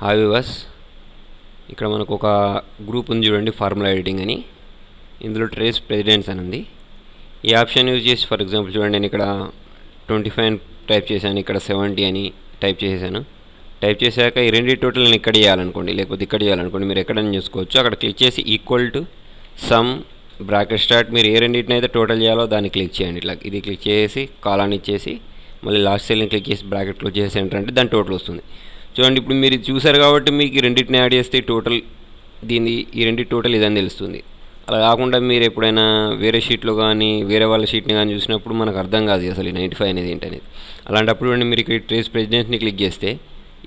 Hi viewers, ఇక్కడ మనకు ఒక గ్రూప్ ఉంది చూడండి, ఫార్ములా ఎడిటింగ్ అని. ఇందులో ట్రేస్ ప్రెసిడెంట్స్ అని ఉంది. ఈ ఆప్షన్ యూజ్ చేసి ఫర్ ఎగ్జాంపుల్ చూడండి, నేను ఇక్కడ 25 అని టైప్ చేశాను, ఇక్కడ 70 అని టైప్ చేశాను. టైప్ చేశాక ఈ రెండు టోటల్ నేను ఇక్కడ చేయాలనుకోండి, లేకపోతే ఇక్కడ చేయాలనుకోండి, మీరు ఎక్కడైనా చేసుకోవచ్చు. అక్కడ క్లిక్ చేసి equal to some bracket start, మీరు ఏ రెండింటిని అయితే టోటల్ చేయాలో దాన్ని క్లిక్ చేయండి. ఇట్లా ఇది క్లిక్ చేసి కాలాన్ని ఇచ్చేసి మళ్ళీ లాస్ట్ సెల్ని క్లిక్ చేసి బ్రాకెట్ క్లోజ్ చేసి ఎంటర్ అంటే దాని టోటల్ వస్తుంది. చూడండి, ఇప్పుడు మీరు చూసారు కాబట్టి మీకు ఈ రెండింటిని యాడ్ చేస్తే టోటల్ ఈ రెండింటి టోటల్ ఇదని తెలుస్తుంది. అలా కాకుండా మీరు ఎప్పుడైనా వేరే షీట్లో కానీ వేరే వాళ్ళ షీట్ని కానీ చూసినప్పుడు మనకు అర్థం కాదు అసలు ఈ 95 అనేది ఏంటనేది. అలాంటప్పుడు మీరు ఇక్కడ ట్రేస్ ప్రెసిడెంట్ని క్లిక్ చేస్తే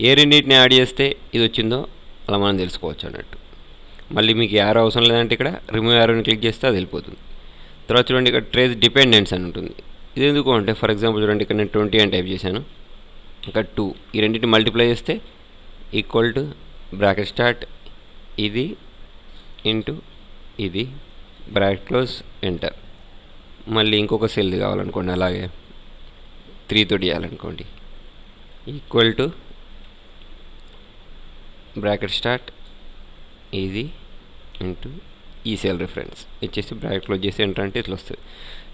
ఏ రెండింటిని యాడ్ చేస్తే ఇది వచ్చిందో అలా మనం తెలుసుకోవచ్చు అన్నట్టు. మళ్ళీ మీకు యారో అవసరం లేదంటే ఇక్కడ రిమూవ్ యారోని క్లిక్ చేస్తే అది వెళ్ళిపోతుంది. తర్వాత చూడండి, ఇక్కడ ట్రేస్ డిపెండెన్స్ అని ఉంటుంది. ఇది ఎందుకు అంటే ఫర్ ఎగ్జాంపుల్ చూడండి, ఇక్కడ నేను 20 అని టైప్ చేశాను, ఇక్కడ 2 ఈ రెండింటిని మల్టిప్లై చేస్తే ఈక్వల్ టు బ్రాకెట్ స్టార్ట్ ఇది ఇంటూ ఇది బ్రాకెట్ క్లోజ్ ఎంటర్. మళ్ళీ ఇంకొక సెల్ది కావాలనుకోండి, అలాగే 3 తోటి చేయాలనుకోండి, ఈక్వల్ టు బ్రాకెట్ స్టార్ట్ ఇది ఇంటూ ఈ సెల్ రిఫరెన్స్ ఇచ్చేసి బ్రాకెట్ క్లోజ్ చేసి ఎంటర్ అంటే ఇట్లా వస్తుంది.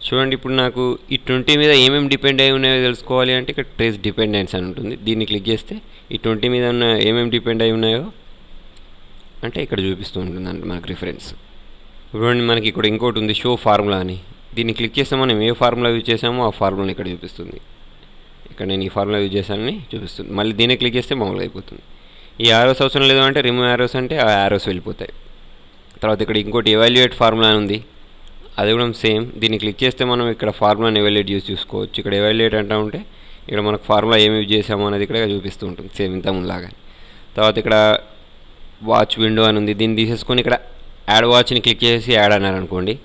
చూడండి, ఇప్పుడు నాకు ఈ 20 మీద ఏమేమి డిపెండ్ అయి ఉన్నాయో తెలుసుకోవాలి అంటే ఇక్కడ ట్రేస్ డిపెండెన్స్ అని ఉంటుంది. దీన్ని క్లిక్ చేస్తే ఈ 20 మీద ఉన్న ఏమేమి డిపెండ్ అయి ఉన్నాయో అంటే ఇక్కడ చూపిస్తూ ఉంటుంది అంటే మనకు రిఫరెన్స్. చూడండి, మనకి ఇక్కడ ఇంకోటి ఉంది షో ఫార్ములా అని. దీన్ని క్లిక్ చేస్తే మనం ఏ ఫార్ములా యూజ్ చేసామో ఆ ఫార్ములాని ఇక్కడ చూపిస్తుంది. ఇక్కడ నేను ఈ ఫార్ములా యూజ్ చేశానని చూపిస్తుంది. మళ్ళీ దీన్ని క్లిక్ చేస్తే మామూలుగా అయిపోతుంది. ఈ యారోస్ అవసరం లేదు అంటే రిమూవ్ యారోస్ అంటే ఆ యారోస్ వెళ్ళిపోతాయి. తర్వాత ఇక్కడ ఇంకోటి ఎవాల్యుయేట్ ఫార్ములా అని ఉంది, అది కూడా సేమ్. దీన్ని క్లిక్ చేస్తే మనం ఇక్కడ ఫార్ములాని ఎవాల్యుయేట్ చేసి చూసుకోవచ్చు. ఇక్కడ ఎవాల్యుయేట్ అంటూ ఉంటే ఇక్కడ మనకు ఫార్ములా ఏమి యూజ్ చేసామో అనేది ఇక్కడ చూపిస్తూ ఉంటుంది, సేమ్ ఇంత ముందులాగా. తర్వాత ఇక్కడ వాచ్ విండో అని ఉంది, దీన్ని తీసేసుకొని ఇక్కడ యాడ్ వాచ్ని క్లిక్ చేసి యాడ్ అన్నారనుకోండి,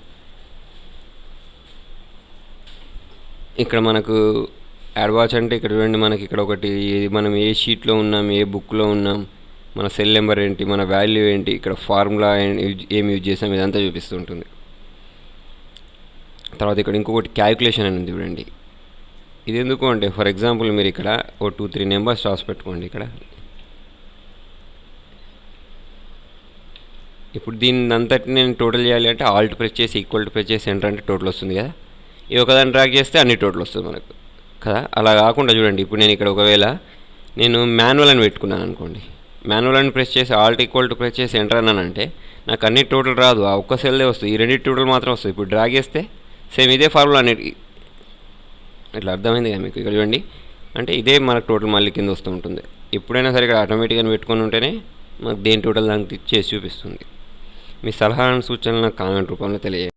ఇక్కడ మనకు యాడ్ వాచ్ అంటే ఇక్కడ చూడండి, మనకి ఇక్కడ ఒకటి మనం ఏ షీట్లో ఉన్నాం, ఏ బుక్లో ఉన్నాం, మన సెల్ నెంబర్ ఏంటి, మన వాల్యూ ఏంటి, ఇక్కడ ఫార్ములా ఏమి యూజ్ చేసాం ఇదంతా చూపిస్తూ ఉంటుంది. తర్వాత ఇక్కడ ఇంకొకటి క్యాలిక్యులేషన్ అని ఉంది చూడండి. ఇది ఎందుకు అంటే ఫర్ ఎగ్జాంపుల్ మీరు ఇక్కడ ఓ 2-3 నెంబర్స్ రాసి పెట్టుకోండి. ఇక్కడ ఇప్పుడు దీన్ని అంతటి నేను టోటల్ చేయాలి అంటే ఆల్ట్ ప్రెస్ చేసి ఈక్వల్ టు ప్రెస్ చేసి ఎంటర్ అంటే టోటల్ వస్తుంది కదా. ఈ ఒకదాన్ని డ్రాగ్ చేస్తే అన్ని టోటల్ వస్తుంది మనకు కదా. అలా కాకుండా చూడండి, ఇప్పుడు నేను ఇక్కడ ఒకవేళ నేను మాన్యువల్ అని పెట్టుకున్నాను అనుకోండి, మాన్యువల్ అని ప్రెస్ చేసి ఆల్ట్ ఈక్వల్ టు ప్రెస్ చేసి ఎంటర్ అన్నానంటే నాకు అన్ని టోటల్ రాదు, ఆ ఒక్క సెల్దే వస్తుంది, ఈ రెండింటి టోటల్ మాత్రం వస్తుంది. ఇప్పుడు డ్రాగ్ చేస్తే సేమ్ ఇదే ఫార్ములా అనేది ఇట్లా అర్థమైంది కదా మీకు. ఇక్కడ చూడండి, అంటే ఇదే మనకు టోటల్ మళ్ళీ కింద వస్తూ ఉంటుంది. ఎప్పుడైనా సరే ఇక్కడ ఆటోమేటిక్గా పెట్టుకొని ఉంటేనే మనకు దేని టోటల్ దానికి చేసి చూపిస్తుంది. మీ సలహాలను సూచనలు నాకు కామెంట్ రూపంలో తెలియజేయండి.